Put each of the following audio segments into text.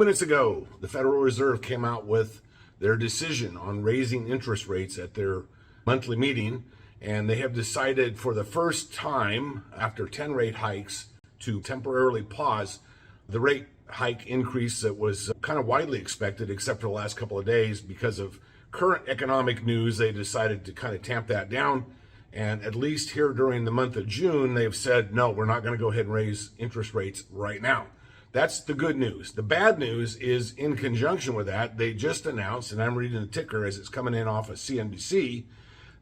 minutes ago, the Federal Reserve came out with their decision on raising interest rates at their monthly meeting, and they have decided for the first time after 10 rate hikes to temporarily pause the rate hike increase that was kind of widely expected, except for the last couple of days. Because of current economic news, they decided to kind of tamp that down. And at least here during the month of June, they've said, no, we're not going to go ahead and raise interest rates right now. That's the good news. The bad news is, in conjunction with that, they just announced, and I'm reading the ticker as it's coming in off of CNBC,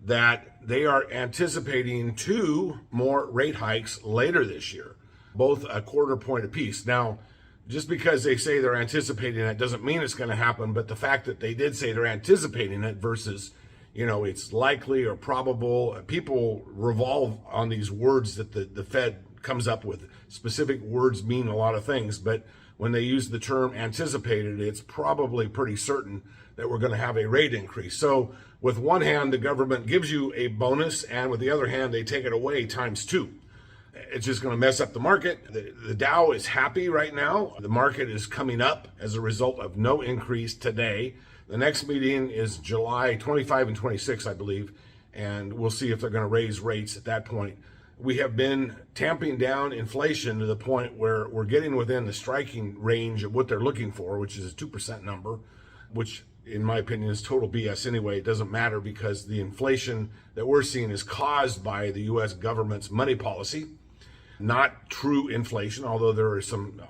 that they are anticipating 2 more rate hikes later this year, both a quarter point apiece. Now, just because they say they're anticipating it doesn't mean it's going to happen, but the fact that they did say they're anticipating it versus, it's likely or probable, people revolve on these words that the Fed comes up with. Specific words mean a lot of things, but when they use the term anticipated, it's probably pretty certain that we're going to have a rate increase. So with one hand, the government gives you a bonus, and with the other hand, they take it away times 2. It's just going to mess up the market. The Dow is happy right now. The market is coming up as a result of no increase today. The next meeting is July 25 and 26, I believe, and we'll see if they're going to raise rates at that point. We have been tamping down inflation to the point where we're getting within the striking range of what they're looking for, which is a 2% number, which in my opinion is total BS anyway. It doesn't matter because the inflation that we're seeing is caused by the U.S. government's money policy, not true inflation, although there are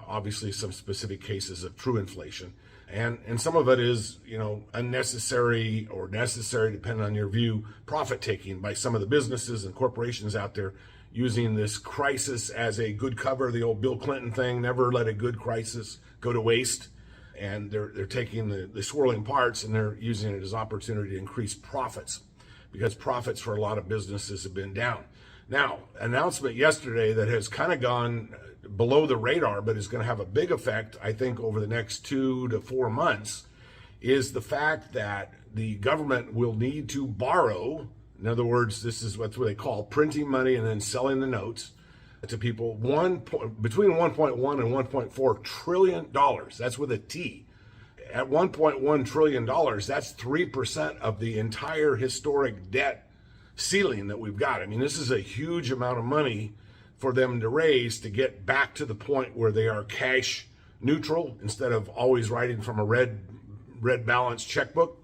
obviously some specific cases of true inflation. And some of it is, unnecessary or necessary, depending on your view, profit taking by some of the businesses and corporations out there using this crisis as a good cover. The old Bill Clinton thing, never let a good crisis go to waste. And they're taking the swirling parts and they're using it as opportunity to increase profits, because profits for a lot of businesses have been down. Now, announcement yesterday that has kind of gone below the radar, but is going to have a big effect, I think, over the next 2 to 4 months, is the fact that the government will need to borrow. In other words, this is what they call printing money and then selling the notes to people, between 1.1 and 1.4 trillion dollars. That's with a T. At 1.1 trillion dollars, that's 3% of the entire historic debt ceiling that we've got. I mean, this is a huge amount of money for them to raise to get back to the point where they are cash neutral instead of always writing from a red balance checkbook,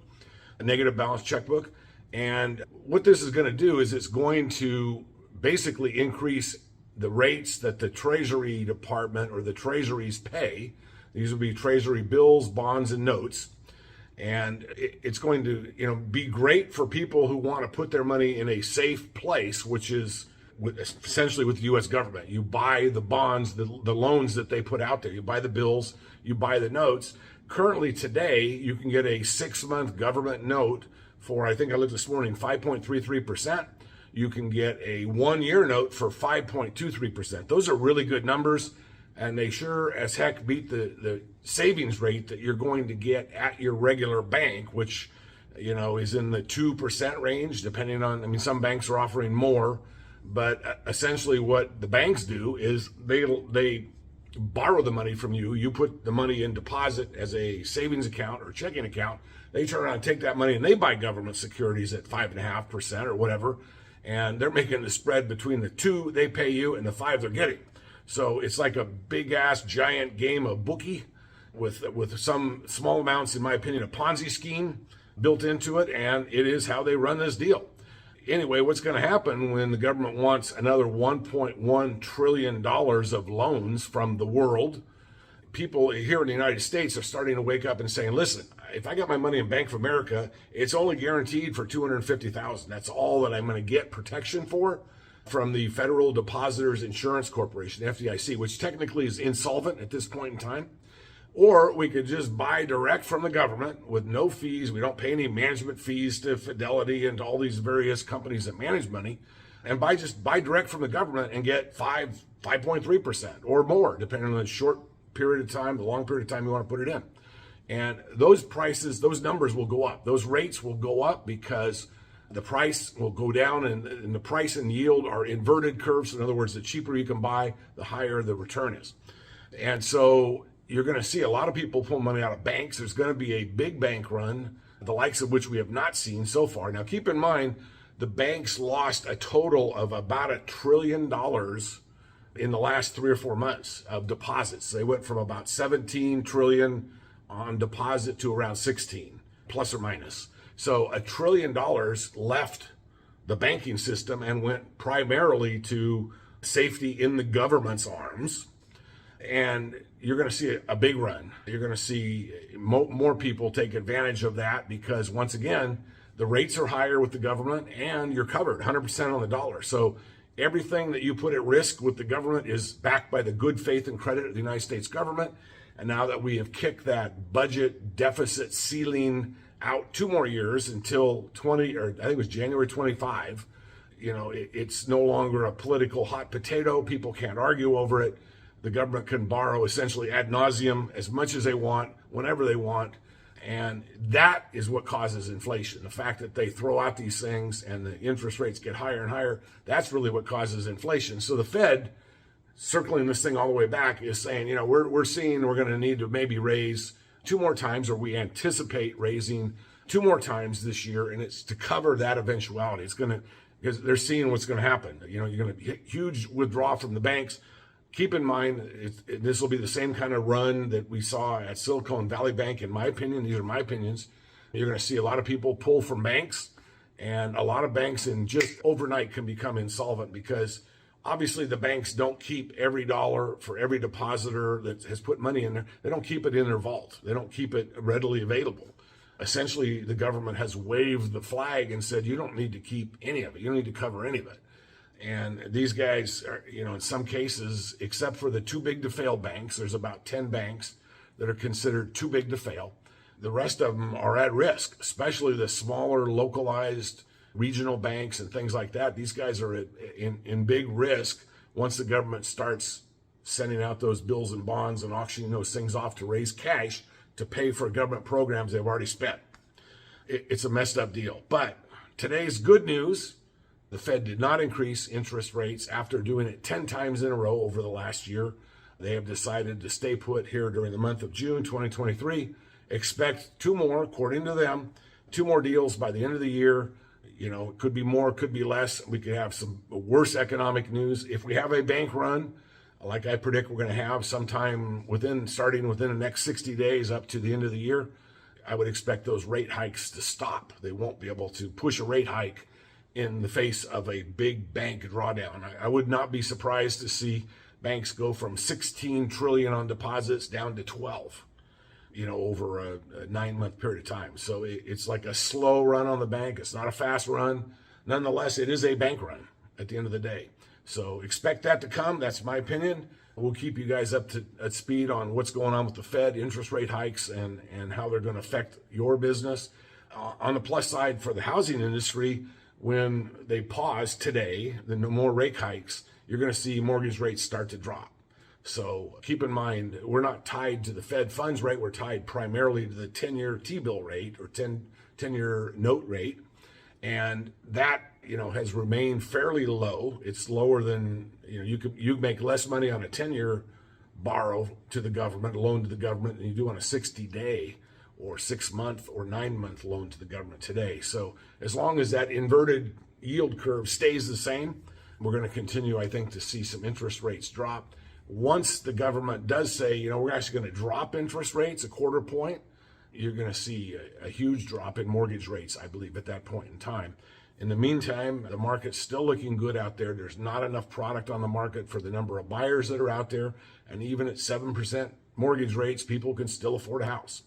a negative balance checkbook. And what this is going to do is it's going to basically increase the rates that the Treasury Department or the Treasuries pay. These will be Treasury bills, bonds, and notes. And it's going to, be great for people who want to put their money in a safe place, which is essentially with the U.S. government. You buy the bonds, the loans that they put out there. You buy the bills, you buy the notes. Currently today, you can get a 6-month government note for, I think I looked this morning, 5.33%. You can get a 1-year note for 5.23%. Those are really good numbers, and they sure as heck beat the savings rate that you're going to get at your regular bank, which, is in the 2% range, depending on, some banks are offering more, but essentially what the banks do is they borrow the money from you. You put the money in deposit as a savings account or checking account. They turn around and take that money and they buy government securities at 5.5% or whatever. And they're making the spread between the 2 they pay you and the 5 they're getting. So it's like a big ass giant game of bookie with some small amounts, in my opinion, a Ponzi scheme built into it. And it is how they run this deal. Anyway, what's going to happen when the government wants another $1.1 trillion of loans from the world? People here in the United States are starting to wake up and saying, listen, if I got my money in Bank of America, it's only guaranteed for $250,000. That's all that I'm going to get protection for from the Federal Depositors Insurance Corporation, FDIC, which technically is insolvent at this point in time. Or we could just buy direct from the government with no fees. We don't pay any management fees to Fidelity and to all these various companies that manage money, and buy direct from the government and get 5.3% or more, depending on the short period of time, the long period of time you want to put it in. And those prices, those numbers will go up. Those rates will go up because the price will go down, and the price and yield are inverted curves. In other words, the cheaper you can buy, the higher the return is. And so you're going to see a lot of people pull money out of banks. There's going to be a big bank run, the likes of which we have not seen so far. Now, keep in mind, the banks lost a total of about $1 trillion in the last 3 or 4 months of deposits. They went from about 17 trillion on deposit to around 16, plus or minus. So $1 trillion left the banking system and went primarily to safety in the government's arms. And you're going to see a big run. You're going to see more people take advantage of that because, once again, the rates are higher with the government and you're covered 100% on the dollar. So everything that you put at risk with the government is backed by the good faith and credit of the United States government. And now that we have kicked that budget deficit ceiling out 2 more years until I think it was January 25, it's no longer a political hot potato. People can't argue over it. The government can borrow essentially ad nauseum as much as they want, whenever they want. And that is what causes inflation. The fact that they throw out these things and the interest rates get higher and higher, that's really what causes inflation. So the Fed, circling this thing all the way back, is saying, we're seeing we're going to need to maybe raise 2 more times, or we anticipate raising 2 more times this year. And it's to cover that eventuality. It's going to, because they're seeing what's going to happen. You're going to get huge withdrawal from the banks. Keep in mind, this will be the same kind of run that we saw at Silicon Valley Bank, in my opinion. These are my opinions. You're going to see a lot of people pull from banks, and a lot of banks in just overnight can become insolvent because obviously the banks don't keep every dollar for every depositor that has put money in there. They don't keep it in their vault. They don't keep it readily available. Essentially, the government has waved the flag and said, you don't need to keep any of it. You don't need to cover any of it. And these guys are, in some cases, except for the too big to fail banks, there's about 10 banks that are considered too big to fail. The rest of them are at risk, especially the smaller localized regional banks and things like that. These guys are in big risk once the government starts sending out those bills and bonds and auctioning those things off to raise cash to pay for government programs they've already spent. It's a messed up deal. But today's good news: the Fed did not increase interest rates after doing it 10 times in a row over the last year. They have decided to stay put here during the month of June 2023. Expect 2 more, according to them, 2 more deals by the end of the year. It could be more, could be less. We could have some worse economic news. If we have a bank run, like I predict we're going to have sometime starting within the next 60 days up to the end of the year, I would expect those rate hikes to stop. They won't be able to push a rate hike in the face of a big bank drawdown. I would not be surprised to see banks go from 16 trillion on deposits down to 12, over a 9-month period of time. So it's like a slow run on the bank. It's not a fast run. Nonetheless, it is a bank run at the end of the day. So expect that to come. That's my opinion. We'll keep you guys up to speed on what's going on with the Fed, interest rate hikes, and how they're going to affect your business. On the plus side for the housing industry, when they pause today, the no more rate hikes, you're going to see mortgage rates start to drop. So keep in mind, we're not tied to the Fed funds rate. We're tied primarily to the 10-year T-bill rate or 10-year note rate. And that, has remained fairly low. It's lower than, you make less money on a 10-year borrow to the government, loan to the government, than you do on a 60-day or 6-month or 9-month loan to the government today. So as long as that inverted yield curve stays the same, we're going to continue, I think, to see some interest rates drop. Once the government does say, we're actually going to drop interest rates a 1/4 point, you're going to see a huge drop in mortgage rates, I believe, at that point in time. In the meantime, the market's still looking good out there. There's not enough product on the market for the number of buyers that are out there. And even at 7% mortgage rates, people can still afford a house.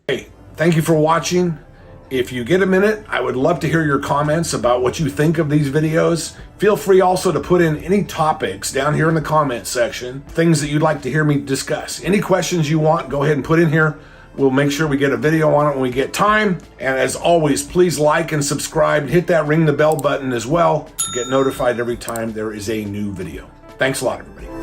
Hey, thank you for watching. If you get a minute, I would love to hear your comments about what you think of these videos. Feel free also to put in any topics down here in the comment section, things that you'd like to hear me discuss. Any questions you want, go ahead and put in here. We'll make sure we get a video on it when we get time. And as always, please like and subscribe. Hit that ring the bell button as well to get notified every time there is a new video. Thanks a lot, everybody.